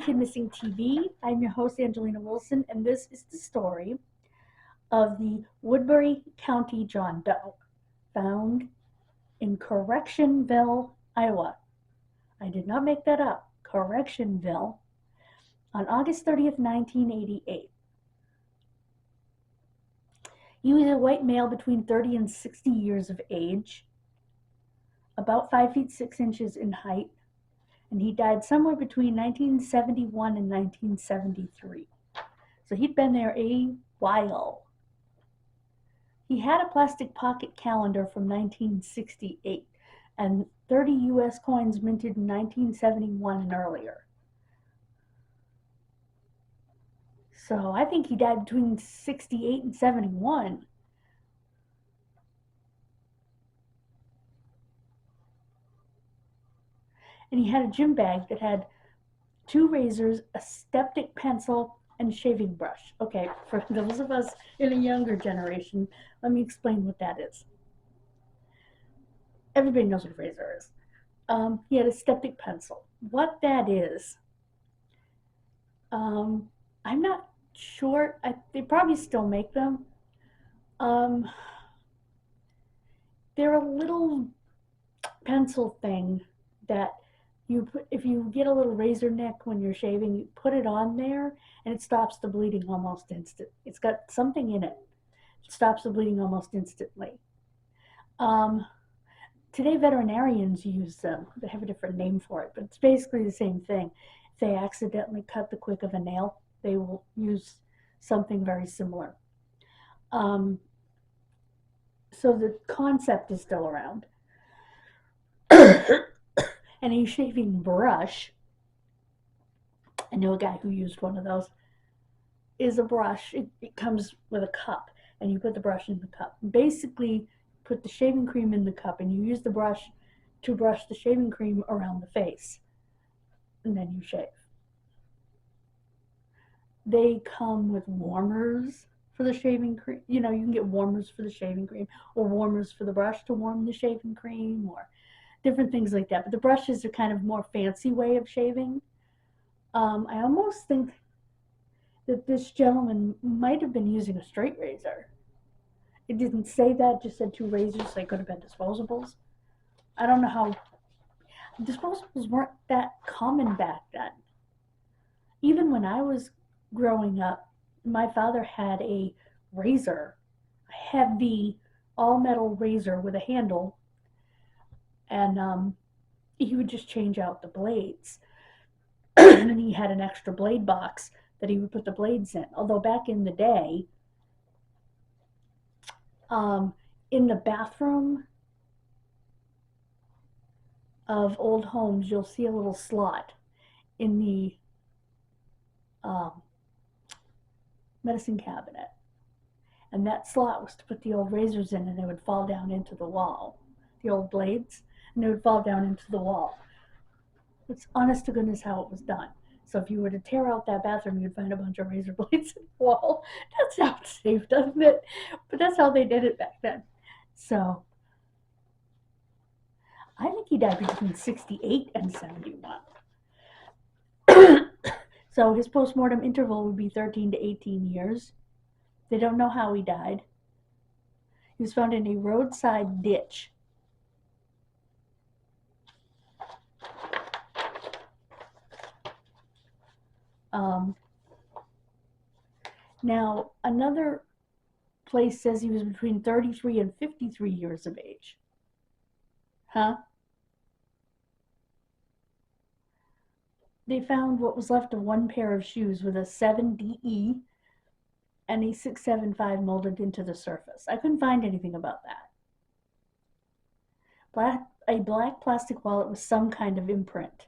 Kidmissing TV. I'm your host, Angelina Wilson, and this is the story of the Woodbury County John Doe, found in Correctionville, Iowa. I did not make that up. Correctionville, on August 30th, 1988. He was a white male between 30 and 60 years of age, about 5 feet 6 inches in height, and he died somewhere between 1971 and 1973. So he'd been there a while. He had a plastic pocket calendar from 1968 and 30 US coins minted in 1971 and earlier. So I think he died between 68 and 71. And he had a gym bag that had 2 razors, a styptic pencil, and a shaving brush. Okay, for those of us in a younger generation, let me explain what that is. Everybody knows what a razor is. He had a styptic pencil. What that is, I'm not sure. They probably still make them. They're a little pencil thing that you put, if you get a little razor neck when you're shaving, you put it on there and it stops the bleeding almost instant. It's got something in it. It stops the bleeding almost instantly. Today veterinarians use them. They have a different name for it, but it's basically the same thing. If they accidentally cut the quick of a nail, they will use something very similar. So the concept is still around. And a shaving brush, I know a guy who used one of those, is a brush. It comes with a cup, and you put the brush in the cup. Basically, put the shaving cream in the cup, and you use the brush to brush the shaving cream around the face, and then you shave. They come with warmers for the shaving cream. You know, you can get warmers for the shaving cream, or warmers for the brush to warm the shaving cream, or different things like that. But the brushes are kind of more fancy way of shaving. I almost think that this gentleman might have been using a straight razor. It didn't say that, it just said 2 razors, so they could have been disposables. I don't know how. Disposables weren't that common back then. Even when I was growing up, my father had a razor, a heavy all-metal razor with a handle, and he would just change out the blades. And then he had an extra blade box that he would put the blades in. Although back in the day, in the bathroom of old homes, you'll see a little slot in the medicine cabinet. And that slot was to put the old razors in, and they would fall down into the wall. The old blades, and they would fall down into the wall. It's honest to goodness how it was done. So if you were to tear out that bathroom, you'd find a bunch of razor blades in the wall. That sounds safe, doesn't it? But that's how they did it back then. So I think he died between 68 and 71. So his postmortem interval would be 13 to 18 years. They don't know how he died. He was found in a roadside ditch. Now, another place says he was between 33 and 53 years of age. Huh? They found what was left of 1 pair of shoes with a 7DE and a 675 molded into the surface. I couldn't find anything about that. A black plastic wallet with some kind of imprint.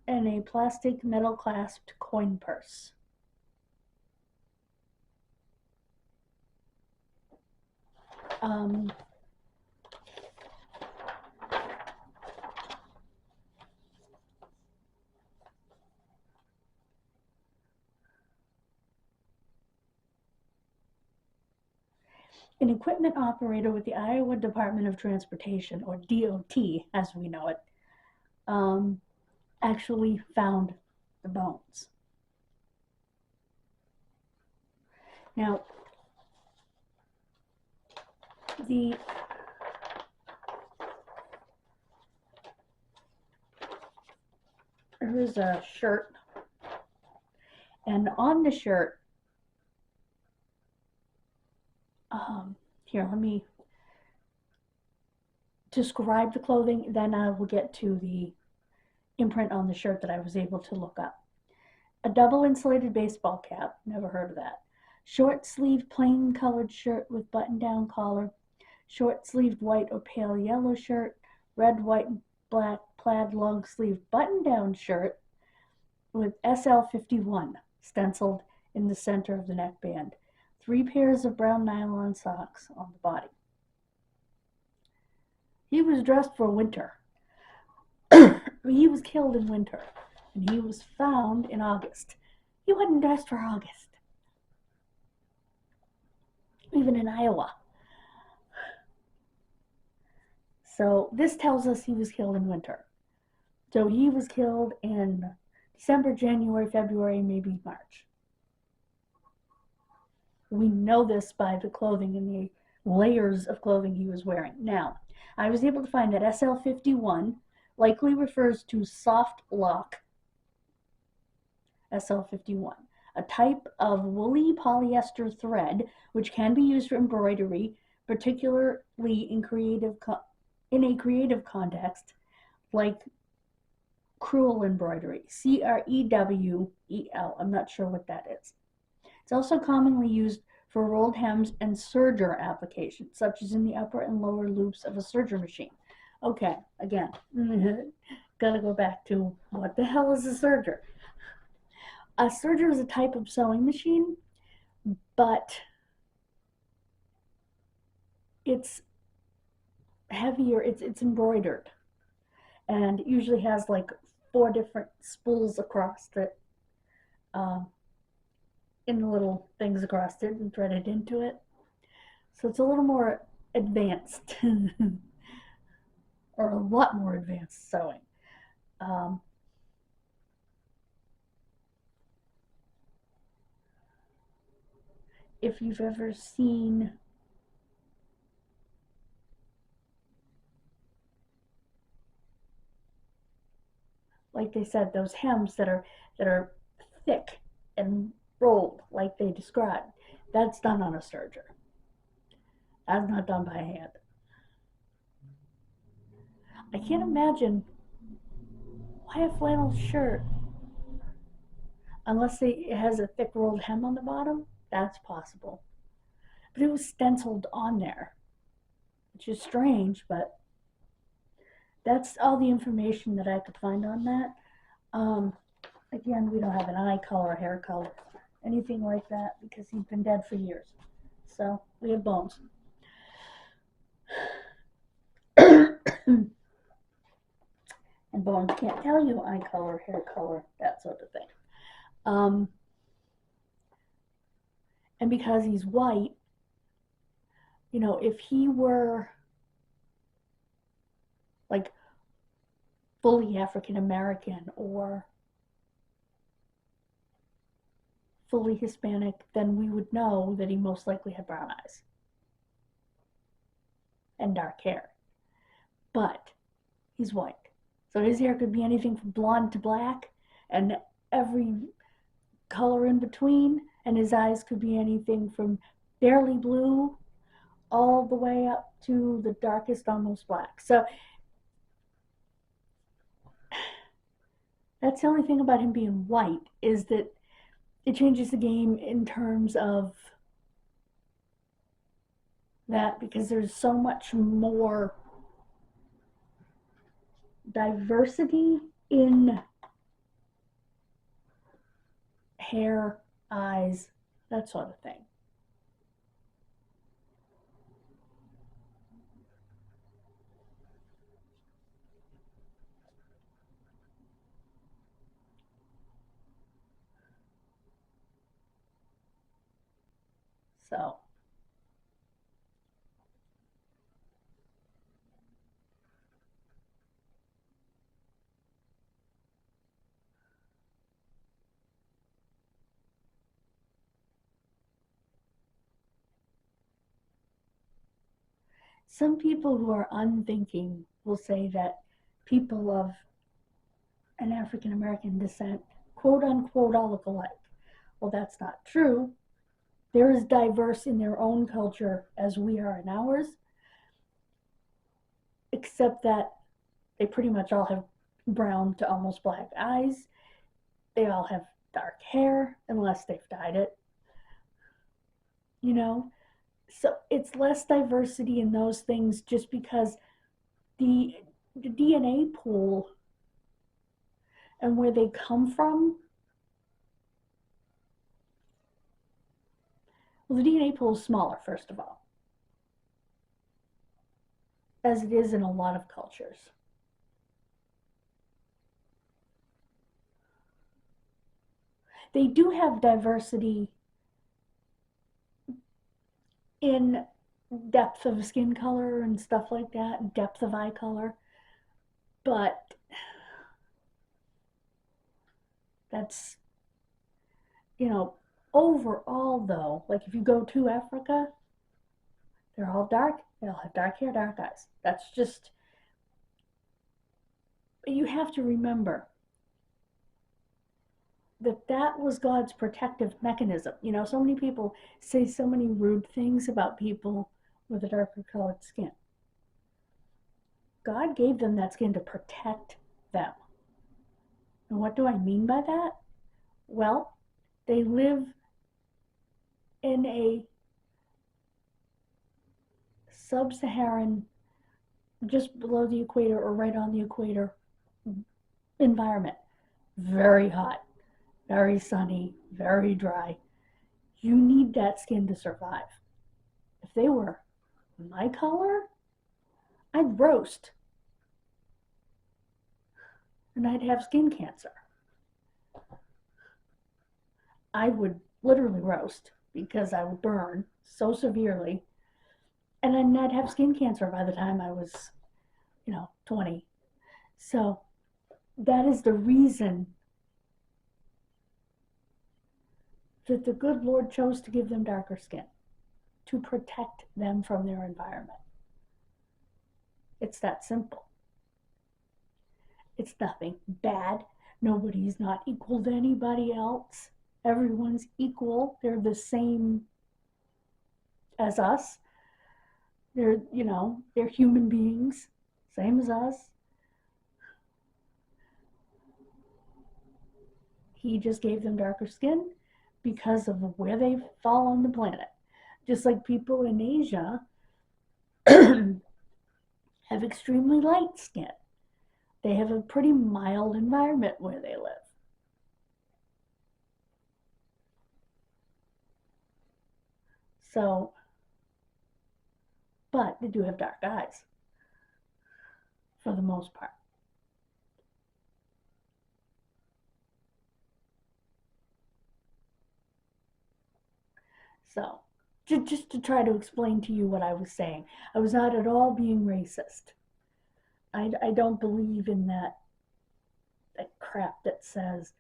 And a plastic metal clasped coin purse. An equipment operator with the Iowa Department of Transportation, or DOT as we know it, actually found the bones. Now, the there was a shirt, and on the shirt, here, let me describe the clothing, then I will get to the imprint on the shirt that I was able to look up. A double insulated baseball cap, never heard of that. Short sleeved plain colored shirt with button down collar. Short sleeved white or pale yellow shirt. Red, white, and black plaid long sleeved button down shirt with SL51 stenciled in the center of the neckband. 3 pairs of brown nylon socks on the body. He was dressed for winter. He was killed in winter, and he was found in August. He wasn't dressed for August, even in Iowa. So this tells us he was killed in winter. So he was killed in December, January, February, maybe March. We know this by the clothing and the layers of clothing he was wearing. Now, I was able to find that SL51 likely refers to soft lock SL51, a type of woolly polyester thread which can be used for embroidery, particularly in a creative context like crewel embroidery, CREWEL. I'm not sure what that is. It's also commonly used for rolled hems and serger applications, such as in the upper and lower loops of a serger machine. Okay, again, gotta go back to what the hell is a serger? A serger is a type of sewing machine, but it's heavier, it's embroidered, and it usually has like 4 different spools across it, in the little things across it and threaded into it. So it's a little more advanced, or a lot more advanced sewing. If you've ever seen like they said, those hems that are thick and rolled like they described, that's done on a serger. That's not done by hand. I can't imagine why a flannel shirt, unless it has a thick rolled hem on the bottom. That's possible. But it was stenciled on there, which is strange, but that's all the information that I could find on that. Again, we don't have an eye color, hair color, anything like that, because he's been dead for years. So we have bones. And bones can't tell you eye color, hair color, that sort of thing. And because he's white, if he were like fully African American or fully Hispanic, then we would know that he most likely had brown eyes and dark hair. But he's white. So his hair could be anything from blonde to black and every color in between, and his eyes could be anything from barely blue all the way up to the darkest, almost black. So that's the only thing about him being white, is that it changes the game in terms of that, because there's so much more diversity in hair, eyes, that sort of thing. So Some people who are unthinking will say that people of an African American descent, quote unquote, all look alike. Well, that's not true. They're as diverse in their own culture as we are in ours, except that they pretty much all have brown to almost black eyes. They all have dark hair, unless they've dyed it. You know? So it's less diversity in those things just because the DNA pool and where they come from, well, the DNA pool is smaller, first of all, as it is in a lot of cultures. They do have diversity in depth of skin color and stuff like that, depth of eye color, but that's, overall though, like if you go to Africa, they're all dark, they all have dark hair, dark eyes. That's just, you have to remember that was God's protective mechanism. So many people say so many rude things about people with a darker colored skin. God gave them that skin to protect them. And what do I mean by that? Well, they live in a sub-Saharan, just below the equator or right on the equator environment. Very hot, very sunny, very dry. You need that skin to survive. If they were my color, I'd roast. And I'd have skin cancer. I would literally roast because I would burn so severely. And then I'd have skin cancer by the time I was, 20. So that is the reason that the good Lord chose to give them darker skin, to protect them from their environment. It's that simple. It's nothing bad. Nobody's not equal to anybody else. Everyone's equal. They're the same as us. They're human beings, same as us. He just gave them darker skin because of where they fall on the planet. Just like people in Asia have extremely light skin. They have a pretty mild environment where they live. So, but they do have dark eyes for the most part. So, just to try to explain to you what I was saying, I was not at all being racist. I don't believe in that crap that says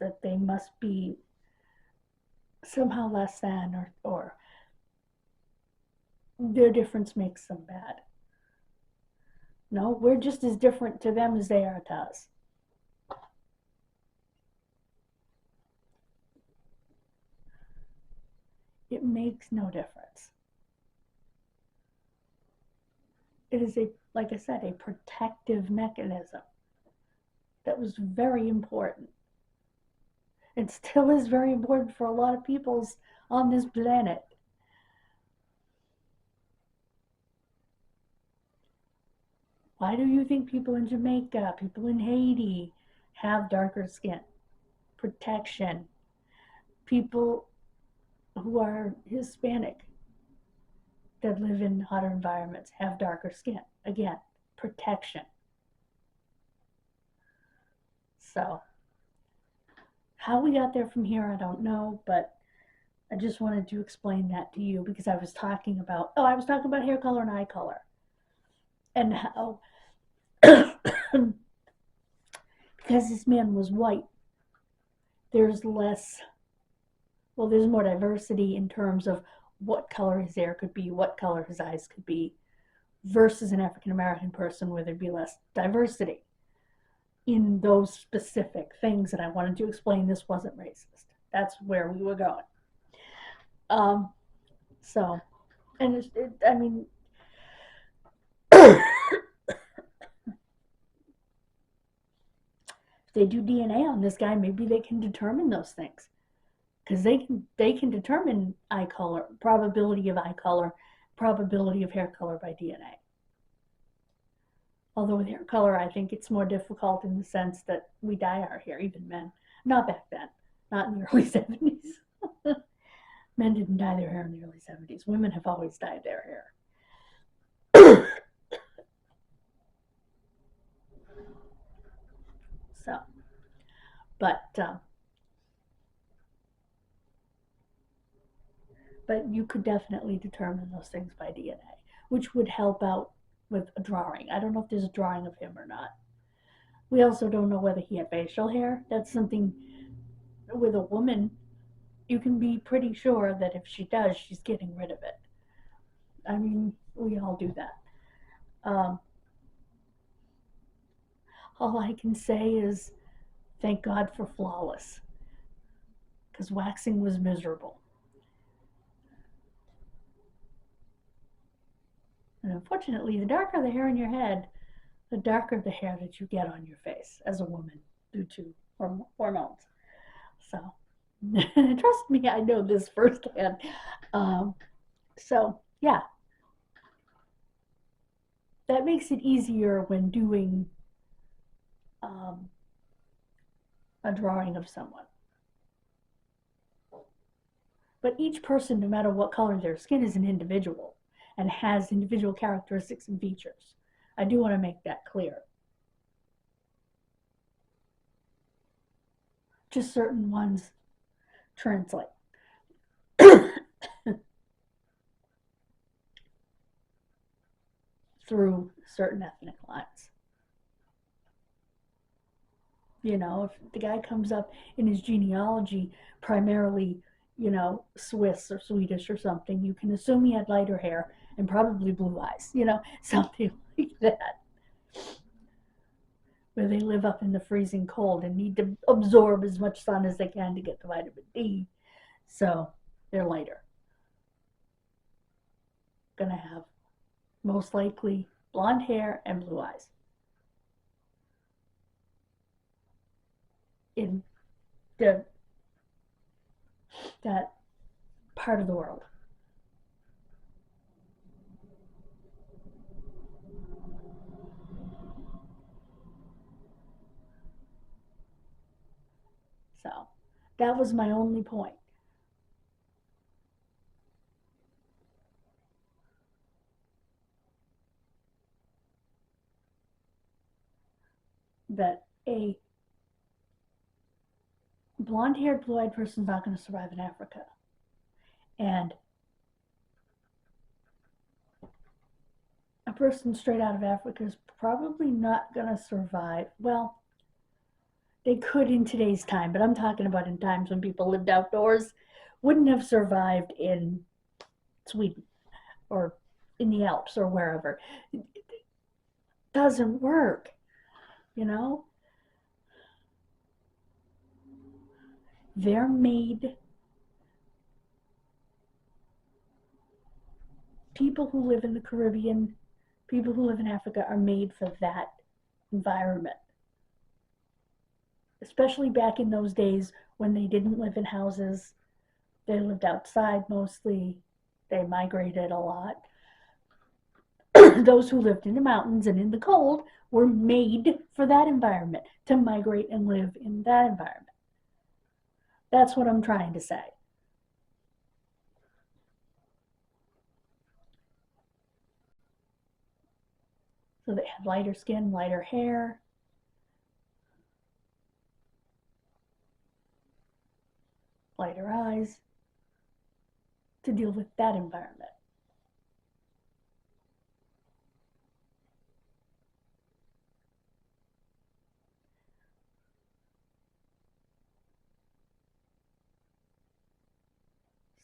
that they must be somehow less than, or their difference makes them bad. No, we're just as different to them as they are to us. It makes no difference. It is like I said, a protective mechanism that was very important. It still is very important for a lot of peoples on this planet. Why do you think people in Jamaica, people in Haiti have darker skin? Protection. People who are Hispanic that live in hotter environments have darker skin. Again, protection. So, how we got there from here, I don't know, but I just wanted to explain that to you because I was talking about hair color and eye color. And how, because this man was white, there's more diversity in terms of what color his hair could be, what color his eyes could be, versus an African American person where there'd be less diversity in those specific things. And I wanted to explain this wasn't racist. That's where we were going. Um, so, and I mean, if they do DNA on this guy, maybe they can determine those things, because they can determine eye color, probability of eye color, probability of hair color by DNA. Although with hair color, I think it's more difficult in the sense that we dye our hair, even men. Not back then, not in the early 70s. Men didn't dye their hair in the early 70s. Women have always dyed their hair. So, but you could definitely determine those things by DNA, which would help out with a drawing. I don't know if there's a drawing of him or not. We also don't know whether he had facial hair. That's something with a woman, you can be pretty sure that if she does, she's getting rid of it. I mean, we all do that. Um, all I can say is thank God for flawless, because waxing was miserable. And unfortunately, the darker the hair in your head, the darker the hair that you get on your face as a woman due to hormones. So, trust me, I know this firsthand. Um, so, yeah, that makes it easier when doing um, a drawing of someone. But each person, no matter what color their skin, is an individual and has individual characteristics and features. I do want to make that clear. Just certain ones translate through certain ethnic lines. You know, if the guy comes up in his genealogy primarily, Swiss or Swedish or something, you can assume he had lighter hair and probably blue eyes, something like that. Where they live up in the freezing cold and need to absorb as much sun as they can to get the vitamin D. So they're lighter. Gonna have most likely blonde hair and blue eyes. In the that part of the world. So that was my only point. That a blonde haired, blue eyed person is not going to survive in Africa. And a person straight out of Africa is probably not going to survive. Well, they could in today's time, but I'm talking about in times when people lived outdoors, wouldn't have survived in Sweden or in the Alps or wherever. It doesn't work, you know? They're made, people who live in the Caribbean, people who live in Africa are made for that environment. Especially back in those days when they didn't live in houses, they lived outside mostly, they migrated a lot. Those who lived in the mountains and in the cold were made for that environment, to migrate and live in that environment. That's what I'm trying to say. So they had lighter skin, lighter hair, lighter eyes to deal with that environment.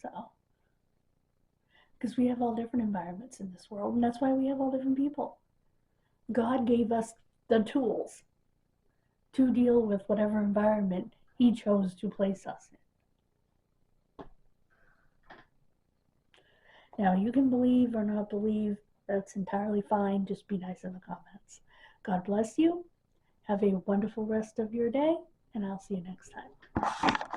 So because we have all different environments in this world, and that's why we have all different people. God gave us the tools to deal with whatever environment He chose to place us in. Now, you can believe or not believe, that's entirely fine. Just be nice in the comments. God bless you. Have a wonderful rest of your day, and I'll see you next time.